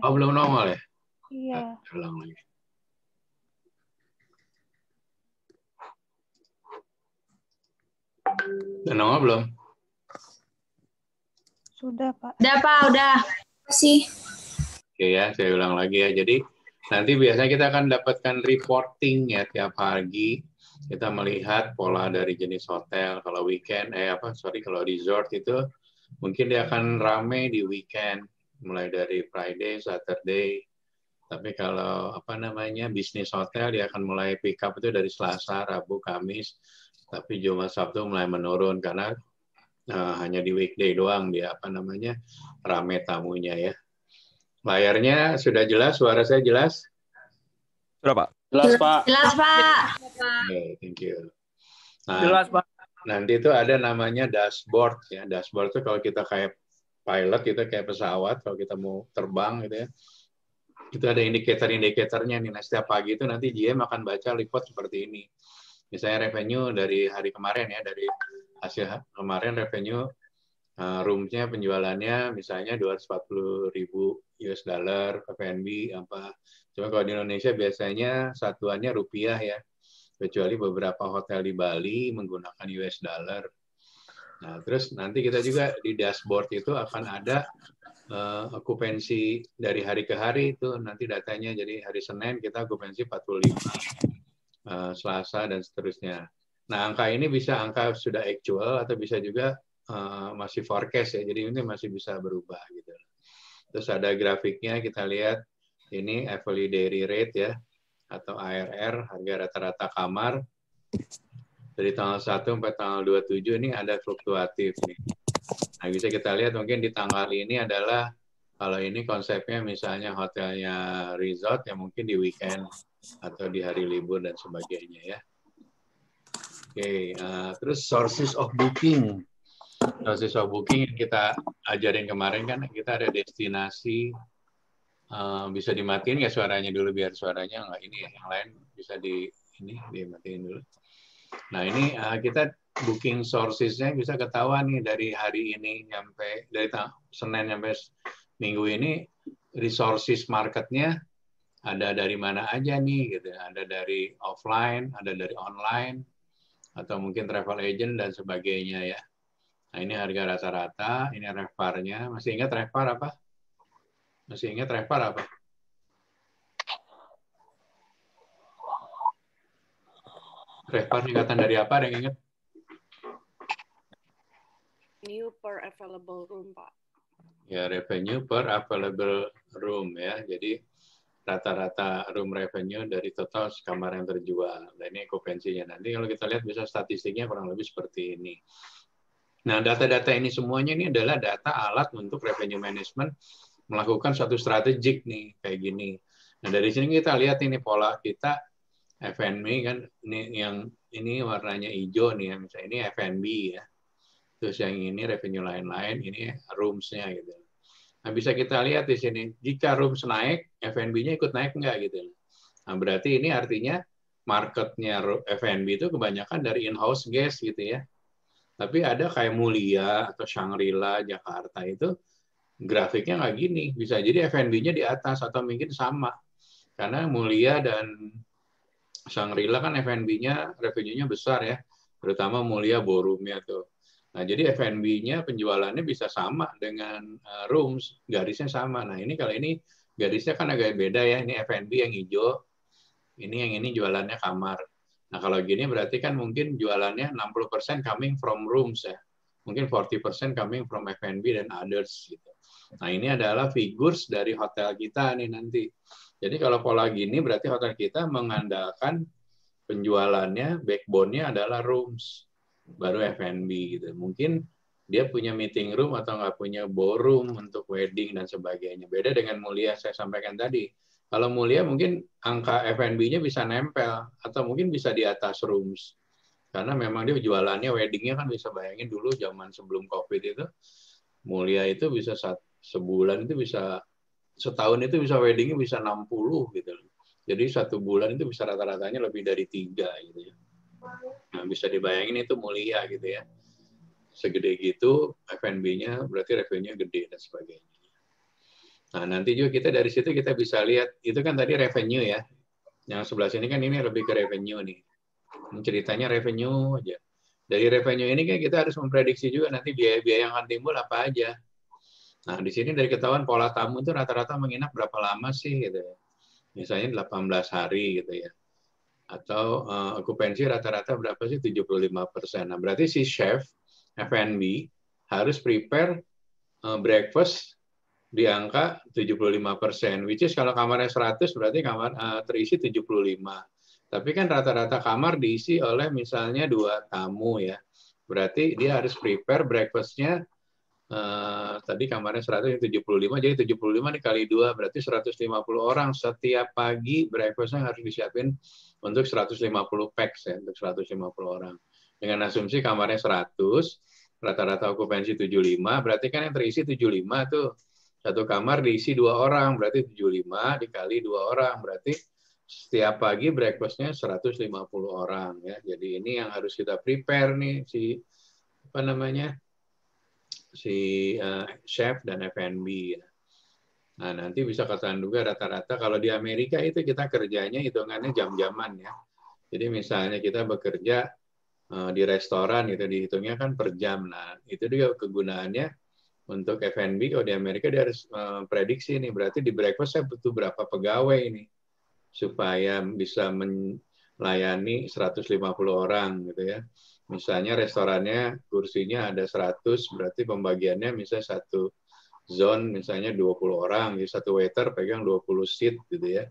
Oh, belum nongol ya? Iya. Ulang lagi. Udah nongol belum? Sudah, Pak. Udah, Pak, udah. Masih. Oke ya, saya ulang lagi ya. Jadi nanti biasanya kita akan dapatkan reporting ya tiap pagi. Kita melihat pola dari jenis hotel. Kalau weekend, kalau resort itu mungkin dia akan rame di weekend, mulai dari Friday, Saturday. Tapi kalau bisnis hotel dia akan mulai pick up itu dari Selasa, Rabu, Kamis. Tapi Jumat, Sabtu mulai menurun karena hanya di weekday doang dia rame tamunya ya. Layarnya sudah jelas, suara saya jelas? Sudah, Pak. Jelas, Pak. Jelas, Pak. Okay, thank you. Nah, Jelas, Pak. nanti itu ada namanya dashboard ya. Dashboard itu kalau kita kayak pilot gitu, kayak pesawat, kalau kita mau terbang gitu ya. Itu ada indikator-indikatornya nih. Nah, setiap pagi itu nanti GM akan baca report seperti ini. Misalnya revenue dari hari kemarin ya, dari hasil kemarin revenue roomsnya penjualannya misalnya 240.000 US dollar F&B apa. Cuma kalau di Indonesia biasanya satuannya rupiah ya. Kecuali beberapa hotel di Bali menggunakan US dollar. Nah, terus nanti kita juga di dashboard itu akan ada okupansi dari hari ke hari itu nanti datanya. Jadi hari Senin kita okupansi 45, Selasa dan seterusnya. Nah, angka ini bisa angka sudah actual atau bisa juga masih forecast ya, jadi ini masih bisa berubah gitu. Terus ada grafiknya, kita lihat ini average daily rate ya, atau ARR, harga rata-rata kamar. Dari tanggal 1 sampai tanggal 27 ini ada fluktuatif nih. Nah, bisa kita lihat mungkin di tanggal ini adalah, kalau ini konsepnya misalnya hotelnya resort yang mungkin di weekend atau di hari libur dan sebagainya ya. Oke, terus sources of booking. Sources of booking yang kita ajarin kemarin kan kita ada destinasi, bisa dimatiin nggak suaranya dulu biar suaranya nggak ini ya, yang lain bisa dimatiin dulu. Nah ini kita booking sources-nya bisa ketahuan nih dari hari ini sampai dari Senin sampai Minggu ini resources marketnya ada dari mana aja nih gitu, ada dari offline, ada dari online, atau mungkin travel agent dan sebagainya ya. Nah, ini harga rata-rata, ini RevPAR-nya. Masih ingat RevPAR apa? Masih ingat RevPAR apa? RevPAR singkatan dari apa? Ada yang ingat? New per available room, Pak. Ya, revenue per available room ya. Jadi rata-rata room revenue dari total kamar yang terjual. Dan ini okupansinya. Nanti kalau kita lihat bisa statistiknya kurang lebih seperti ini. Nah, data-data ini semuanya ini adalah data alat untuk revenue management melakukan suatu strategik nih, kayak gini. Nah, dari sini kita lihat ini pola kita F&B kan, ini warnanya hijau nih ya, misalnya ini F&B ya. Terus yang ini revenue lain-lain, ini rooms-nya gitu. Nah, bisa kita lihat di sini, jika rooms naik, F&B-nya ikut naik enggak gitu. Nah, berarti ini artinya marketnya F&B itu kebanyakan dari in-house guest gitu ya. Tapi ada kayak Mulia atau Shangri-La Jakarta itu grafiknya nggak gini. Bisa jadi F&B-nya di atas atau mungkin sama. Karena Mulia dan Shangri-La kan F&B-nya revenue-nya besar ya. Terutama Mulia ballroom-nya tuh. Nah, jadi F&B-nya penjualannya bisa sama dengan rooms, garisnya sama. Nah, ini kalau ini garisnya kan agak beda ya. Ini F&B yang hijau, ini jualannya kamar. Nah, kalau gini berarti kan mungkin jualannya 60% coming from rooms ya. Mungkin 40% coming from F&B dan others gitu. Nah, ini adalah figures dari hotel kita nih nanti. Jadi kalau pola gini berarti hotel kita mengandalkan penjualannya, backbone-nya adalah rooms, baru F&B gitu. Mungkin dia punya meeting room atau nggak punya ballroom untuk wedding dan sebagainya. Beda dengan Mulia saya sampaikan tadi. Kalau Mulia mungkin angka F&B-nya bisa nempel atau mungkin bisa di atas rooms. Karena memang dia jualannya wedding-nya kan bisa bayangin dulu zaman sebelum Covid itu Mulia itu bisa sebulan itu bisa setahun itu bisa wedding-nya bisa 60 gitu. Jadi satu bulan itu bisa rata-ratanya lebih dari 3 gitu ya. Nah, bisa dibayangin itu Mulia gitu ya. Segede gitu F&B-nya berarti revenue gede dan sebagainya. Nah, nanti juga kita dari situ kita bisa lihat, itu kan tadi revenue ya. Yang sebelah sini kan ini lebih ke revenue nih. Ceritanya revenue aja. Dari revenue ini kan kita harus memprediksi juga nanti biaya-biaya yang akan timbul apa aja. Nah, di sini dari ketahuan pola tamu itu rata-rata menginap berapa lama sih gitu ya. Misalnya 18 hari gitu ya. Atau okupansi rata-rata berapa sih? 75%. Nah, berarti si chef F&B harus prepare breakfast di angka 75%. Which is kalau kamarnya 100 berarti kamar terisi 75. Tapi kan rata-rata kamar diisi oleh misalnya 2 tamu ya. Berarti dia harus prepare breakfast-nya tadi kamarnya 100 75, jadi 75 dikali 2 berarti 150 orang setiap pagi breakfast-nya harus disiapin untuk 150 packs ya, untuk 150 orang. Dengan asumsi kamarnya 100, rata-rata okupansi 75, berarti kan yang terisi 75 tuh. Satu kamar diisi 2 orang, berarti 75 dikali 2 orang, berarti setiap pagi breakfast-nya 150 orang ya. Jadi ini yang harus kita prepare nih si apa namanya? Si chef dan F&B. Nah, nanti bisa katakan juga rata-rata kalau di Amerika itu kita kerjanya hitungannya jam-jaman ya. Jadi misalnya kita bekerja di restoran itu dihitungnya kan per jam. Nah, itu juga kegunaannya untuk F&B. Kalau di Amerika dia harus prediksi nih, berarti di breakfast saya butuh berapa pegawai ini supaya bisa melayani 150 orang gitu ya. Misalnya restorannya kursinya ada 100, berarti pembagiannya misalnya satu zone misalnya 20 orang, jadi satu waiter pegang 20 seat gitu ya.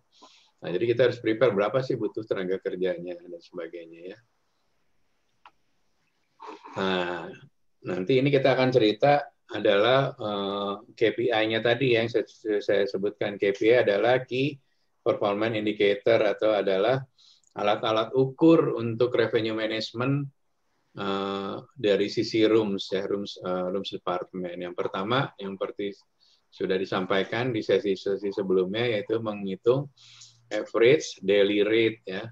Nah, jadi kita harus prepare berapa sih butuh tenaga kerjanya dan sebagainya ya. Nah, nanti ini kita akan cerita adalah KPI-nya tadi yang saya sebutkan. KPI adalah Key Performance Indicator atau adalah alat-alat ukur untuk revenue management dari sisi rooms ya, rooms department. Yang pertama yang seperti sudah disampaikan di sesi-sesi sebelumnya yaitu menghitung average daily rate ya,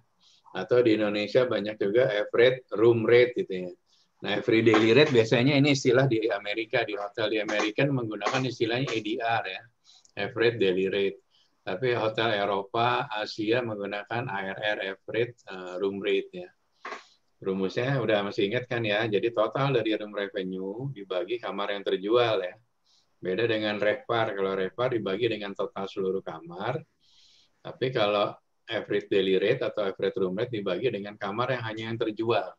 atau di Indonesia banyak juga average room rate gitu ya. Nah, average daily rate biasanya ini istilah di Amerika, di hotel di Amerika menggunakan istilahnya ADR ya, average daily rate. Tapi hotel Eropa, Asia menggunakan ARR, average room rate ya. Rumusnya udah masih ingat kan ya, jadi total dari room revenue dibagi kamar yang terjual ya. Beda dengan RevPAR, kalau RevPAR dibagi dengan total seluruh kamar, tapi kalau average daily rate atau average room rate dibagi dengan kamar yang hanya yang terjual.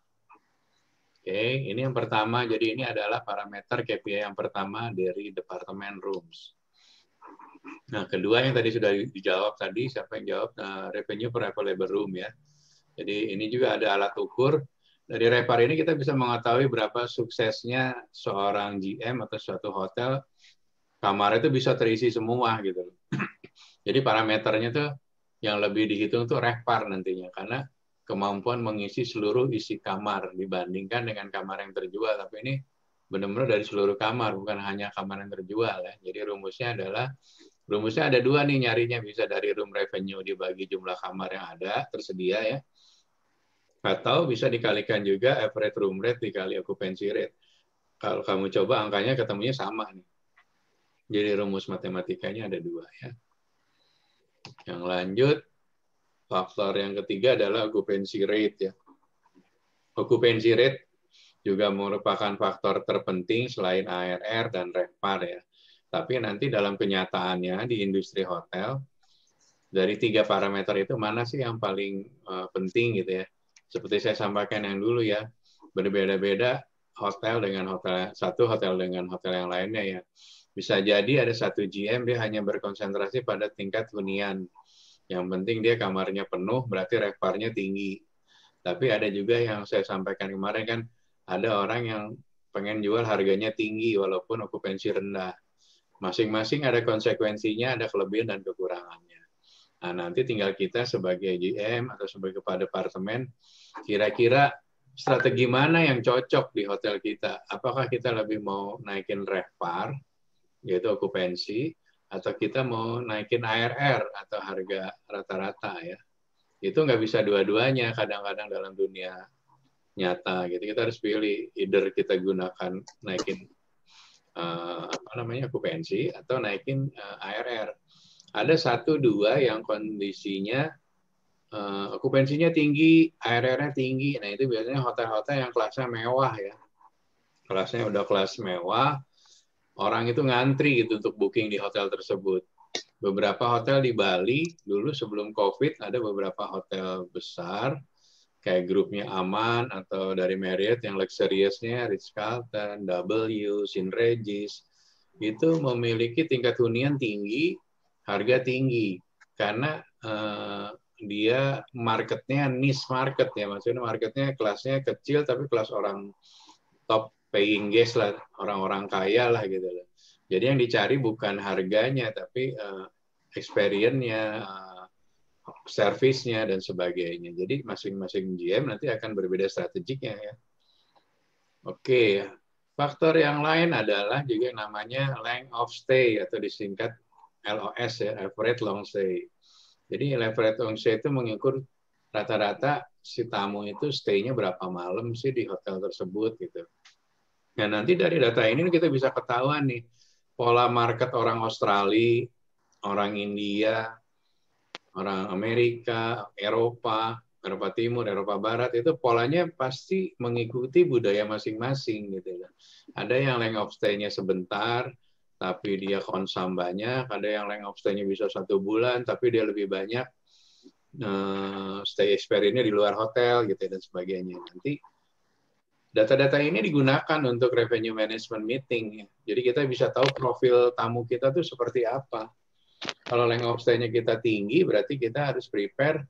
Oke, ini yang pertama, jadi ini adalah parameter KPI yang pertama dari Departemen Rooms. Nah, kedua yang tadi sudah dijawab tadi, siapa yang jawab? Revenue per available room ya. Jadi ini juga ada alat ukur. Dari RevPAR ini kita bisa mengetahui berapa suksesnya seorang GM atau suatu hotel, kamar itu bisa terisi semua gitu. Jadi parameternya tuh yang lebih dihitung tuh RevPAR nantinya, karena kemampuan mengisi seluruh isi kamar dibandingkan dengan kamar yang terjual. Tapi ini benar-benar dari seluruh kamar, bukan hanya kamar yang terjual ya. Jadi rumusnya ada dua nih nyarinya, bisa dari room revenue dibagi jumlah kamar yang ada tersedia ya, atau bisa dikalikan juga average room rate dikali occupancy rate. Kalau kamu coba angkanya ketemunya sama nih. Jadi rumus matematikanya ada dua ya. Yang lanjut, faktor yang ketiga adalah occupancy rate ya. Occupancy rate juga merupakan faktor terpenting selain ARR dan RevPAR ya. Tapi nanti dalam kenyataannya di industri hotel, dari 3 parameter itu mana sih yang paling penting gitu ya. Seperti saya sampaikan yang dulu ya, berbeda-beda hotel dengan hotel satu, hotel dengan hotel yang lainnya ya. Bisa jadi ada satu GM dia hanya berkonsentrasi pada tingkat hunian. Yang penting dia kamarnya penuh, berarti RevPAR-nya tinggi. Tapi ada juga yang saya sampaikan kemarin kan, ada orang yang pengen jual harganya tinggi walaupun okupansi rendah. Masing-masing ada konsekuensinya, ada kelebihan dan kekurangannya. Nah, nanti tinggal kita sebagai GM atau sebagai kepala departemen, kira-kira strategi mana yang cocok di hotel kita. Apakah kita lebih mau naikin RevPAR, yaitu okupansi, atau kita mau naikin ARR atau harga rata-rata ya. Itu nggak bisa dua-duanya kadang-kadang dalam dunia nyata gitu. Kita harus pilih, either kita gunakan naikin apa namanya okupansi atau naikin ARR. Ada 1-2 yang kondisinya okupansinya tinggi, ARR-nya tinggi. Nah itu biasanya hotel-hotel yang kelasnya mewah ya. Kelasnya udah kelas mewah, orang itu ngantri gitu untuk booking di hotel tersebut. Beberapa hotel di Bali dulu sebelum COVID ada beberapa hotel besar kayak grupnya Aman atau dari Marriott yang luxuriousnya Ritz-Carlton, W, St. Regis itu memiliki tingkat hunian tinggi, harga tinggi karena dia marketnya niche market ya, maksudnya marketnya kelasnya kecil tapi kelas orang top paying guest lah, orang-orang kaya lah gitu loh. Jadi yang dicari bukan harganya tapi experience-nya, servisnya dan sebagainya. Jadi masing-masing GM nanti akan berbeda strateginya ya. Oke, faktor yang lain adalah juga namanya length of stay atau disingkat LOS ya, average long stay. Jadi average long stay itu mengukur rata-rata si tamu itu stay-nya berapa malam sih di hotel tersebut gitu. Nah nanti dari data ini kita bisa ketahuan nih pola market orang Australia, orang India, orang Amerika, Eropa Timur, Eropa Barat itu polanya pasti mengikuti budaya masing-masing gitu ya. Ada yang length of stay-nya sebentar, tapi dia konsum banyak. Ada yang length of stay-nya bisa 1 bulan, tapi dia lebih banyak stay experience-nya di luar hotel gitu dan sebagainya. Nanti data-data ini digunakan untuk revenue management meeting. Jadi kita bisa tahu profil tamu kita tuh seperti apa. Kalau length of stay-nya kita tinggi, berarti kita harus prepare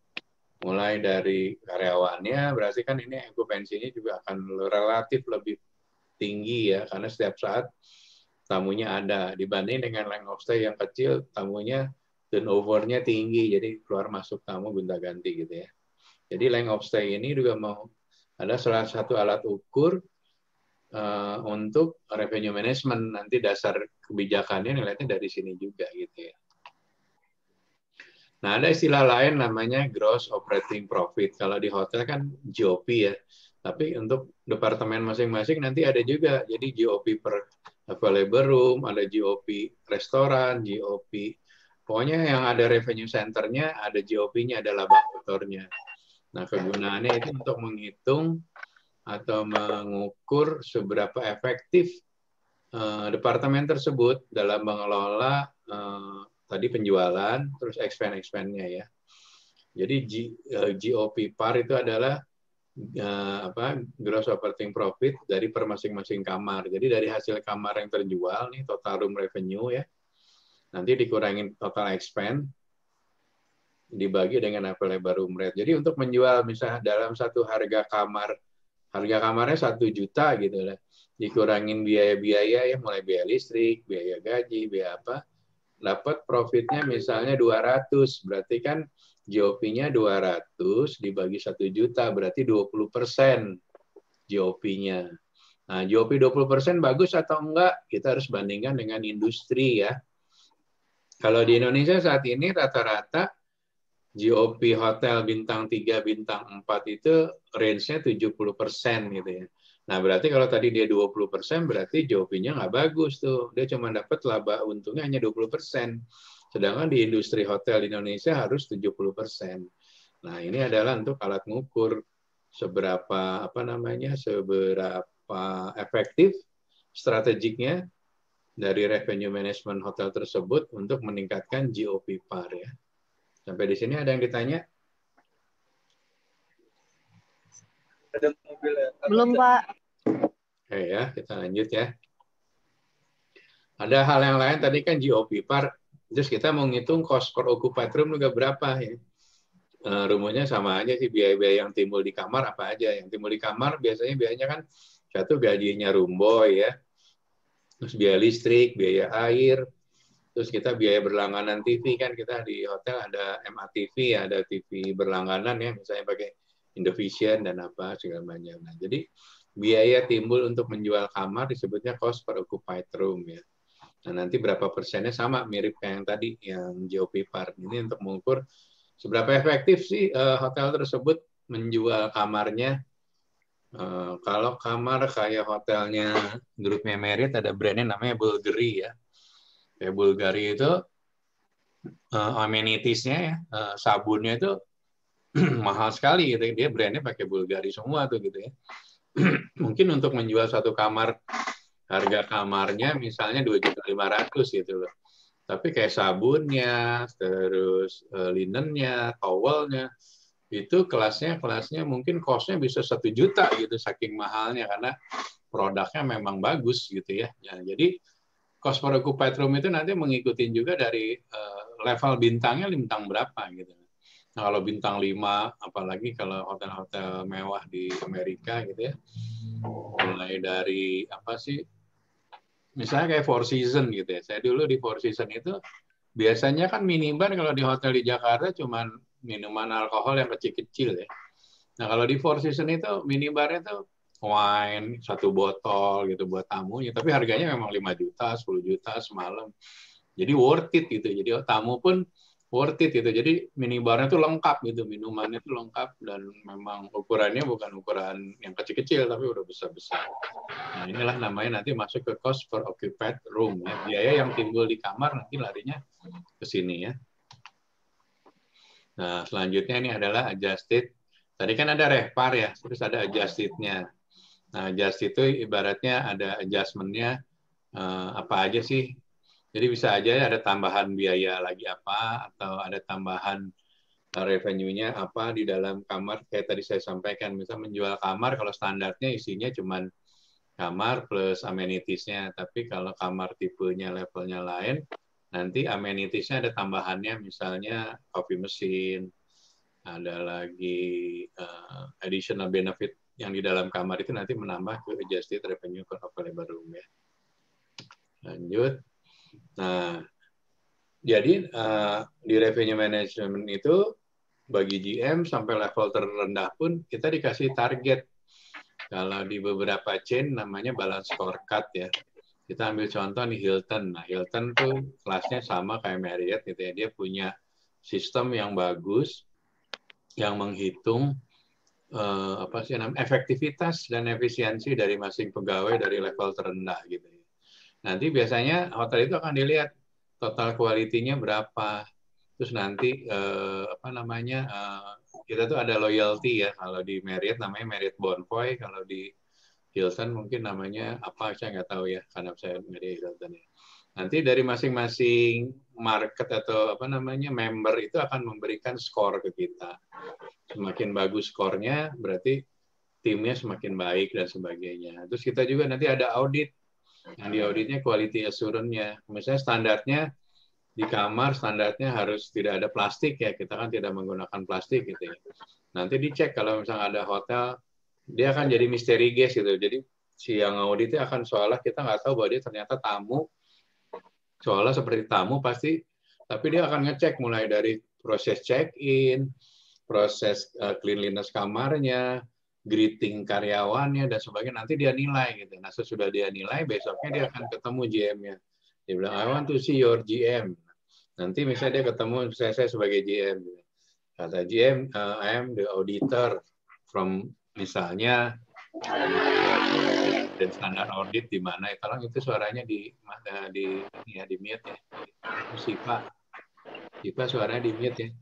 mulai dari karyawannya, berarti kan ini okupansinya juga akan relatif lebih tinggi ya, karena setiap saat tamunya ada. Dibanding dengan length of stay yang kecil, tamunya turnover-nya tinggi, jadi keluar masuk tamu gonta-ganti gitu ya. Jadi length of stay ini juga ada salah satu alat ukur untuk revenue management. Nanti dasar kebijakannya nilainya dari sini juga gitu ya. Nah, ada istilah lain namanya gross operating profit. Kalau di hotel kan GOP ya. Tapi untuk departemen masing-masing nanti ada juga. Jadi GOP per available room, ada GOP restoran, GOP. Pokoknya yang ada revenue center-nya, ada GOP-nya, ada laba kotornya. Nah, kegunaannya itu untuk menghitung atau mengukur seberapa efektif departemen tersebut dalam mengelola tadi penjualan, terus expand-nya ya. Jadi GOP PAR itu adalah gross operating profit dari per masing-masing kamar. Jadi dari hasil kamar yang terjual nih total room revenue ya. Nanti dikurangin total expand dibagi dengan available room rate. Jadi untuk menjual misalnya dalam satu harga kamarnya 1 juta gitu lah. Dikurangin biaya-biaya ya, mulai biaya listrik, biaya gaji, biaya apa, dapat profitnya misalnya 200, berarti kan GOP-nya 200 dibagi 1 juta, berarti 20% GOP-nya. Nah, GOP 20% bagus atau enggak? Kita harus bandingkan dengan industri ya. Kalau di Indonesia saat ini rata-rata GOP hotel bintang 3, bintang 4 itu range-nya 70% gitu ya. Nah, berarti kalau tadi dia 20%, berarti GOP-nya nggak bagus tuh. Dia cuma dapat laba untungnya hanya 20%. Sedangkan di industri hotel di Indonesia harus 70%. Nah, ini adalah untuk alat ngukur seberapa seberapa efektif strategiknya dari revenue management hotel tersebut untuk meningkatkan GOP PAR ya. Sampai di sini ada yang ditanya? Belum, Pak. Oke ya, kita lanjut ya. Ada hal yang lain tadi kan GOP PAR, terus kita mau ngitung cost per occupied room juga berapa ya. Rumusnya sama aja sih, biaya-biaya yang timbul di kamar apa aja. Yang timbul di kamar biasanya kan satu gajinya room boy ya, terus biaya listrik, biaya air, terus kita biaya berlangganan TV kan, kita di hotel ada MATV ya, ada TV berlangganan ya, misalnya pakai Indovision dan apa segala macam. Nah, jadi biaya timbul untuk menjual kamar disebutnya cost per occupied room ya. Nah, nanti berapa persennya sama mirip kayak yang tadi yang GOP PAR. Ini untuk mengukur seberapa efektif sih hotel tersebut menjual kamarnya Kalau kamar kayak hotelnya grupnya Marriott ada brandnya namanya Bulgari ya. Kayak Bulgari itu amenities-nya ya, sabunnya itu mahal sekali gitu. Dia brandnya pakai Bulgari semua tuh gitu ya. Mungkin untuk menjual satu kamar, harga kamarnya misalnya 2.500.000 gitu loh. Tapi kayak sabunnya, terus linennya, towelnya, itu kelasnya mungkin cost-nya bisa 1 juta gitu, saking mahalnya karena produknya memang bagus gitu ya. Jadi cost per occupied room itu nanti mengikuti juga dari level bintangnya bintang berapa gitu. Nah, kalau bintang 5, apalagi kalau hotel-hotel mewah di Amerika gitu ya, mulai dari apa sih, misalnya kayak Four Seasons gitu ya. Saya dulu di Four Seasons itu biasanya kan minibar kalau di hotel di Jakarta cuman minuman alkohol yang kecil-kecil ya. Nah kalau di Four Seasons itu minibarnya tuh wine 1 botol gitu buat tamunya, tapi harganya memang 5 juta, 10 juta semalam. Jadi worth it gitu. Jadi tamu pun worth it gitu. Jadi minibarnya tuh lengkap gitu, minumannya tuh lengkap dan memang ukurannya bukan ukuran yang kecil-kecil tapi udah besar-besar. Nah inilah namanya nanti masuk ke cost per occupied room ya. Biaya yang timbul di kamar nanti larinya ke sini ya. Nah selanjutnya ini adalah adjusted. Tadi kan ada rehpar ya, terus ada adjusted-nya. Nah adjust itu ibaratnya ada adjustment-nya apa aja sih. Jadi bisa aja ada tambahan biaya lagi apa, atau ada tambahan revenue-nya apa di dalam kamar. Kayak tadi saya sampaikan, misal menjual kamar, kalau standarnya isinya cuma kamar plus amenities-nya. Tapi kalau kamar tipenya levelnya lain, nanti amenities-nya ada tambahannya, misalnya coffee machine, ada lagi additional benefit yang di dalam kamar itu nanti menambah ke adjusted revenue per available room ya. Lanjut. Nah, jadi di revenue management itu bagi GM sampai level terendah pun kita dikasih target. Kalau di beberapa chain namanya balance scorecard ya. Kita ambil contoh nih Hilton. Nah, Hilton tuh kelasnya sama kayak Marriott gitu ya. Dia punya sistem yang bagus yang menghitung apa sih namanya efektivitas dan efisiensi dari masing pegawai dari level terendah gitu ya. Nanti biasanya hotel itu akan dilihat total quality-nya berapa. Terus nanti apa namanya kita tuh ada loyalty ya. Kalau di Marriott namanya Marriott Bonvoy, kalau di Hilton mungkin namanya apa saya nggak tahu ya karena saya nggak di Hilton ya. Nanti dari masing-masing market atau apa namanya member itu akan memberikan skor ke kita. Semakin bagus skornya berarti timnya semakin baik dan sebagainya. Terus kita juga nanti ada audit. Yang di auditnya quality assurance-nya. Misalnya standarnya di kamar standarnya harus tidak ada plastik ya, kita kan tidak menggunakan plastik gitu ya. Nanti dicek kalau misalnya ada hotel, dia akan jadi misteri guest gitu. Jadi si yang auditnya akan seolah kita nggak tahu bahwa dia ternyata tamu, seolah seperti tamu pasti, tapi dia akan ngecek mulai dari proses check-in, proses cleanliness kamarnya, greeting karyawannya dan sebagainya. Nanti dia nilai gitu. Nah sesudah dia nilai, besoknya dia akan ketemu GM-nya. Dia bilang, I want to see your GM. Nanti misalnya dia ketemu saya sebagai GM. Kata GM, I am the auditor from misalnya dan standar audit di mana. Tolong itu suaranya di mute ya. Sipa suaranya di mute ya.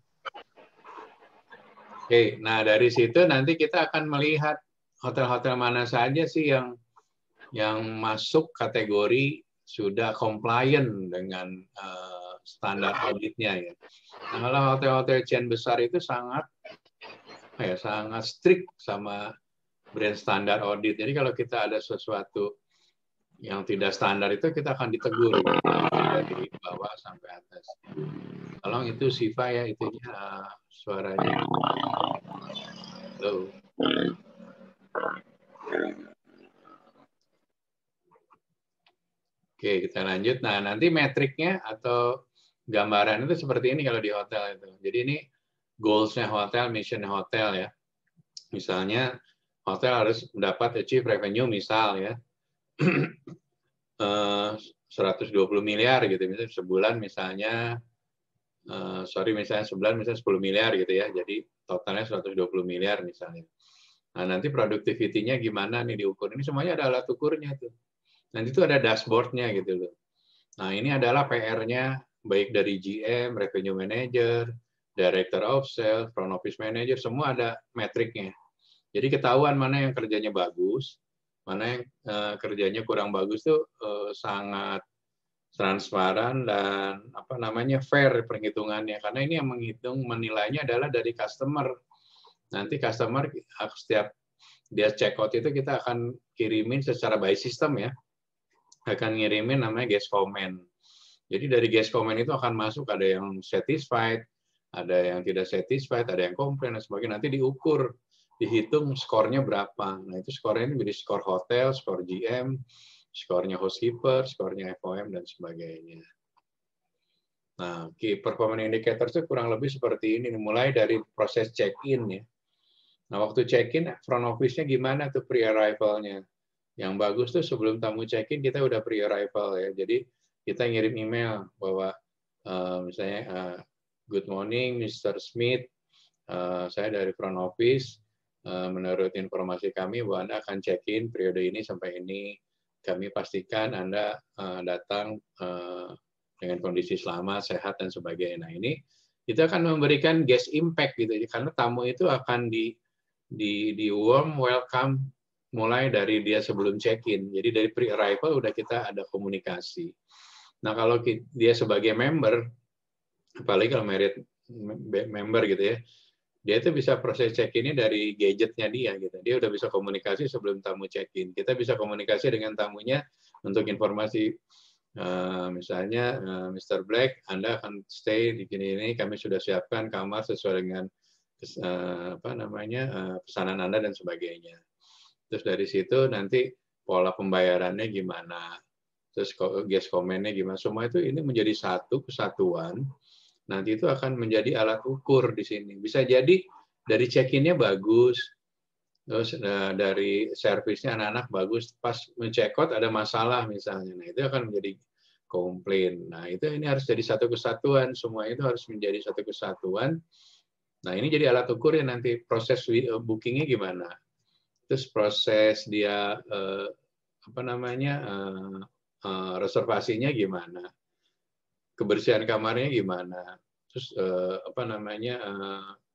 Oke, nah dari situ nanti kita akan melihat hotel-hotel mana saja sih yang masuk kategori sudah compliant dengan standar auditnya ya. Nah, kalau hotel-hotel chain besar itu sangat strict sama brand standar audit. Jadi kalau kita ada sesuatu yang tidak standar itu kita akan ditegur dari bawah sampai atas. Tolong itu Siva ya itunya suaranya. Halo. Oke, kita lanjut. Nah, nanti metriknya atau gambaran itu seperti ini kalau di hotel itu. Jadi ini goals-nya hotel, mission hotel ya. Misalnya hotel harus mendapat achieve revenue misal ya 120 miliar gitu. Misalnya sebulan misalnya misalnya sebulan misalnya 10 miliar gitu ya. Jadi totalnya 120 miliar misalnya. Nah, nanti productivity-nya gimana nih diukur. Ini semuanya ada alat ukurnya tuh. Nanti itu ada dashboard-nya gitu loh. Nah, ini adalah PR-nya baik dari GM, Revenue Manager, Director of Sales, Front Office Manager, semua ada metriknya. Jadi ketahuan mana yang kerjanya bagus, mana yang kerjanya kurang bagus tuh sangat transparan dan fair perhitungannya. Karena ini yang menilainya adalah dari customer. Nanti customer setiap dia check out itu kita akan kirimin secara by system ya, akan ngirimin namanya guest comment. Jadi dari guest comment itu akan masuk ada yang satisfied, ada yang tidak satisfied, ada yang komplain dan sebagainya. Nanti diukur, dihitung skornya berapa. Nah itu skornya ini jadi skor hotel, skor GM, skornya housekeeper, skornya FOM dan sebagainya. Nah, key performance indicator itu kurang lebih seperti ini, mulai dari proses check-in ya. Nah, waktu check-in, front office-nya gimana tuh pre-arrival-nya? Yang bagus tuh sebelum tamu check-in, kita udah pre-arrival ya. Jadi, kita ngirim email bahwa misalnya, good morning, Mr. Smith, saya dari front office, menurut informasi kami bahwa Anda akan check-in periode ini sampai ini. Kami pastikan Anda datang dengan kondisi selamat, sehat, dan sebagainya. Nah, ini kita akan memberikan guest impact gitu, karena tamu itu akan di warm welcome mulai dari dia sebelum check-in. Jadi dari pre-arrival udah kita ada komunikasi. Nah kalau dia sebagai member, apalagi kalau merit member gitu ya, dia itu bisa proses check-in-nya dari gadgetnya dia gitu. Dia udah bisa komunikasi sebelum tamu check-in. Kita bisa komunikasi dengan tamunya untuk informasi. Misalnya Mr. Black, Anda akan stay di sini, kami sudah siapkan kamar sesuai dengan pesanan Anda dan sebagainya. Terus dari situ nanti pola pembayarannya gimana, terus guest comment-nya gimana, semua itu ini menjadi satu kesatuan. Nanti itu akan menjadi alat ukur di sini. Bisa jadi dari check-in-nya bagus, terus dari servisnya anak-anak bagus, pas men-check out ada masalah misalnya, nah itu akan menjadi komplain. Nah itu ini harus jadi satu kesatuan, semua itu harus menjadi satu kesatuan. Nah, ini jadi alat ukur ya nanti proses bookingnya gimana. Terus proses dia reservasinya gimana. Kebersihan kamarnya gimana. Terus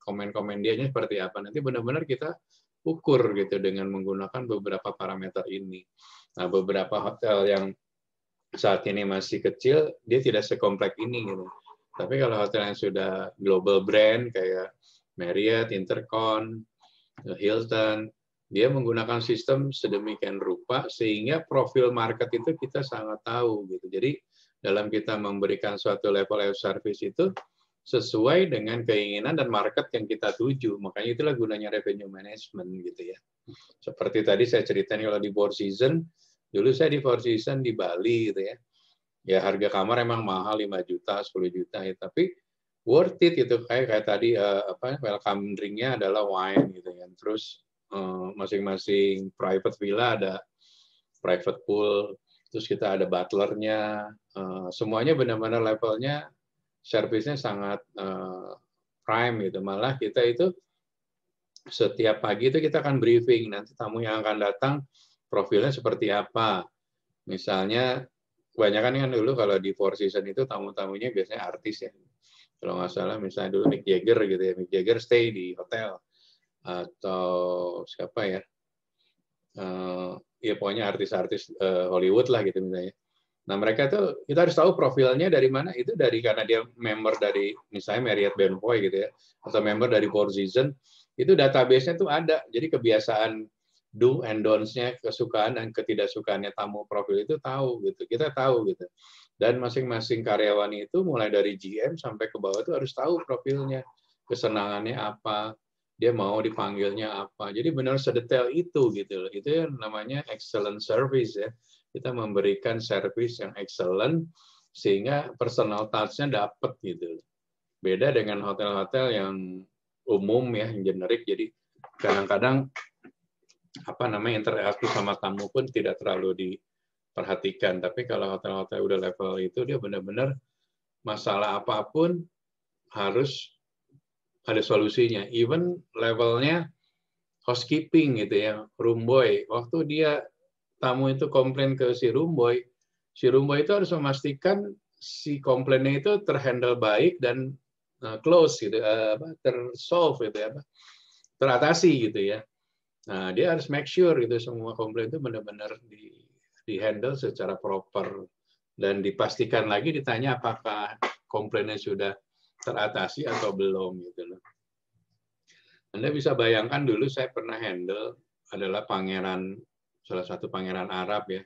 komen-komen dianya seperti apa. Nanti benar-benar kita ukur gitu dengan menggunakan beberapa parameter ini. Nah, beberapa hotel yang saat ini masih kecil, dia tidak sekompleks ini gitu. Tapi kalau hotel yang sudah global brand kayak Marriott, Intercon, Hilton, dia menggunakan sistem sedemikian rupa sehingga profil market itu kita sangat tahu gitu. Jadi dalam kita memberikan suatu level of service itu sesuai dengan keinginan dan market yang kita tuju. Makanya itulah gunanya revenue management gitu ya. Seperti tadi saya ceritain kalau di Four Seasons, dulu saya di Four Seasons di Bali gitu ya. Ya harga kamar emang mahal 5 juta, 10 juta ya, tapi worth it gitu kayak tadi welcome drink-nya adalah wine gitu kan. Terus masing-masing private villa ada private pool, terus kita ada butlernya, semuanya benar-benar levelnya servisnya sangat prime gitu. Malah kita itu setiap pagi itu kita akan briefing nanti tamu yang akan datang profilnya seperti apa. Misalnya kebanyakan kan dulu kalau di Four Seasons itu tamu-tamunya biasanya artis ya. Kalau nggak salah misalnya dulu Mick Jagger gitu ya. Mick Jagger stay di hotel. Atau siapa ya. Ya pokoknya artis-artis Hollywood lah gitu misalnya. Nah mereka tuh kita harus tahu profilnya dari mana. Itu dari karena dia member dari misalnya Marriott Bonvoy gitu ya. Atau member dari Four Seasons. Itu database-nya tuh ada. Jadi kebiasaan do and don'ts-nya, kesukaan dan ketidaksukaannya tamu profil itu tahu gitu. Kita tahu gitu. Dan masing-masing karyawan itu mulai dari GM sampai ke bawah itu harus tahu profilnya, kesenangannya apa, dia mau dipanggilnya apa. Jadi benar sedetail itu gitu. Itu yang namanya excellent service ya. Kita memberikan service yang excellent sehingga personal touch-nya dapat gitu. Beda dengan hotel-hotel yang umum ya, yang generik. Jadi kadang-kadang interaksi sama tamu pun tidak terlalu diperhatikan. Tapi kalau hotel-hotel udah level itu, dia benar-benar masalah apapun harus ada solusinya. Even levelnya housekeeping gitu ya, room boy. Waktu dia tamu itu komplain ke si room boy itu harus memastikan si komplainnya itu terhandle baik dan close gitu, tersolve gitu ya, teratasi gitu ya. Nah, dia harus make sure gitu semua komplain itu benar-benar di handle secara proper dan dipastikan lagi ditanya apakah komplainnya sudah teratasi atau belum gitu loh. Anda bisa bayangkan dulu saya pernah handle adalah salah satu pangeran Arab ya.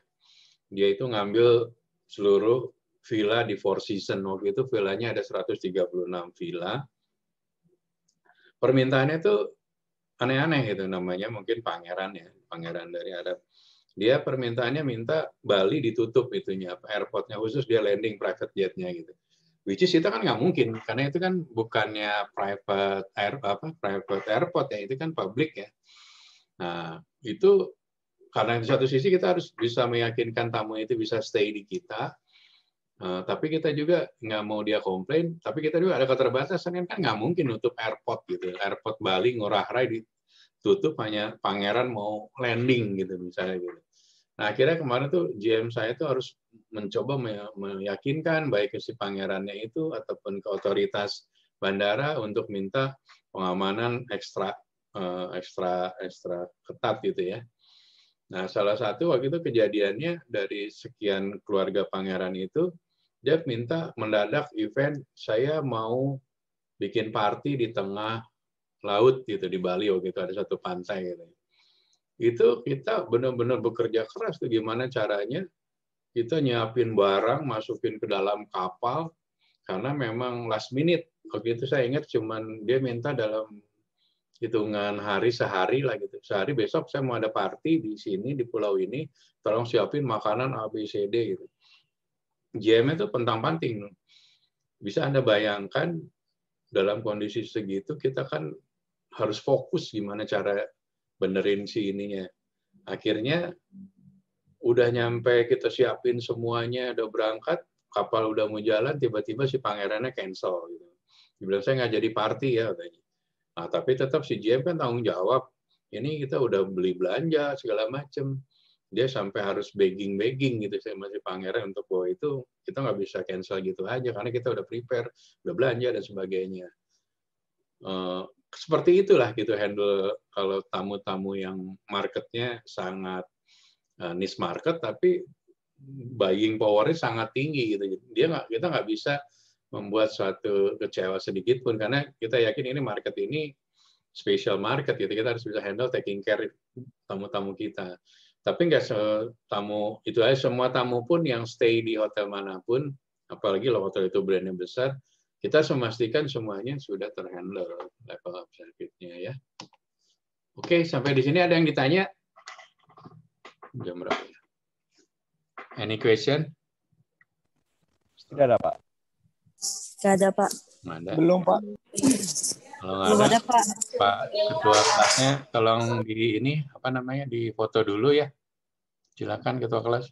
Dia itu ngambil seluruh villa di Four Seasons. Waktu itu villanya ada 136 villa. Permintaannya itu aneh-aneh gitu namanya, mungkin pangeran ya, pangeran dari Arab. Dia permintaannya minta Bali ditutup itunya, airportnya khusus dia landing private jetnya gitu. Which is itu kan nggak mungkin, karena itu kan bukannya private airport ya, itu kan public ya. Nah, itu karena di satu sisi kita harus bisa meyakinkan tamu itu bisa stay di kita, tapi kita juga nggak mau dia komplain, tapi kita juga ada keterbatasan kan nggak mungkin nutup airport gitu, airport Bali Ngurah Rai ditutup hanya pangeran mau landing gitu misalnya gitu. Nah, akhirnya kemarin tuh GM saya tuh harus mencoba meyakinkan baik ke si pangerannya itu ataupun ke otoritas bandara untuk minta pengamanan ekstra ketat gitu ya. Nah, salah satu waktu itu kejadiannya dari sekian keluarga pangeran itu, dia minta mendadak event, saya mau bikin party di tengah laut gitu di Bali, waktu itu ada satu pantai gitu. Itu kita benar-benar bekerja keras tuh gimana caranya kita nyiapin barang, masukin ke dalam kapal, karena memang last minute. Waktu itu saya ingat cuman dia minta dalam hitungan hari sehari lah gitu. Sehari besok saya mau ada party di sini, di pulau ini, tolong siapin makanan A, B, C, D gitu. GM itu pentang-panting. Bisa Anda bayangkan dalam kondisi segitu kita kan harus fokus gimana cara benerin si ininya. Akhirnya udah nyampe kita siapin semuanya, udah berangkat, kapal udah mau jalan, tiba-tiba si pangerannya cancel. Gitu. Dia bilang, saya nggak jadi party ya. Katanya. Nah, tapi tetap si GM kan tanggung jawab. Ini kita udah beli belanja, segala macem. Dia sampai harus begging gitu sama si pangeran untuk bahwa itu kita nggak bisa cancel gitu aja, karena kita udah prepare, udah belanja dan sebagainya. Seperti itulah gitu handle kalau tamu-tamu yang marketnya sangat niche market tapi buying power-nya sangat tinggi gitu. Kita nggak bisa membuat suatu kecewa sedikit pun karena kita yakin ini market ini special market gitu. Kita harus bisa handle taking care tamu-tamu kita. Tapi nggak tamu itu aja, semua tamu pun yang stay di hotel manapun, apalagi kalau hotel itu brandnya besar, kita harus memastikan semuanya sudah terhandle level of service-nya ya. Oke, sampai di sini ada yang ditanya? Jam berapa ya? Any question? Tidak ada, Pak. Nggak ada, Pak. Ada. Belum, Pak. Kalau nggak ada, Pak Ketua kelasnya tolong di foto dulu ya. Silakan Ketua kelas.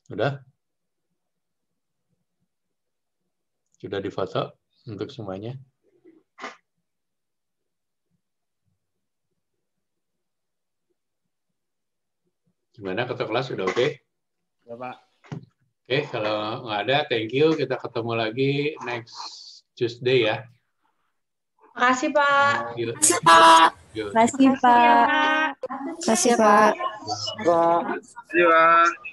Sudah? Sudah difoto untuk semuanya? Gimana Ketua kelas sudah oke? Ya, Pak. Oke, kalau nggak ada, thank you. Kita ketemu lagi next Tuesday ya. Makasih, Pak. Makasih, Pak. Yuk. Makasih, Pak. Makasih, Pak. Pak. Terima kasih, Pak.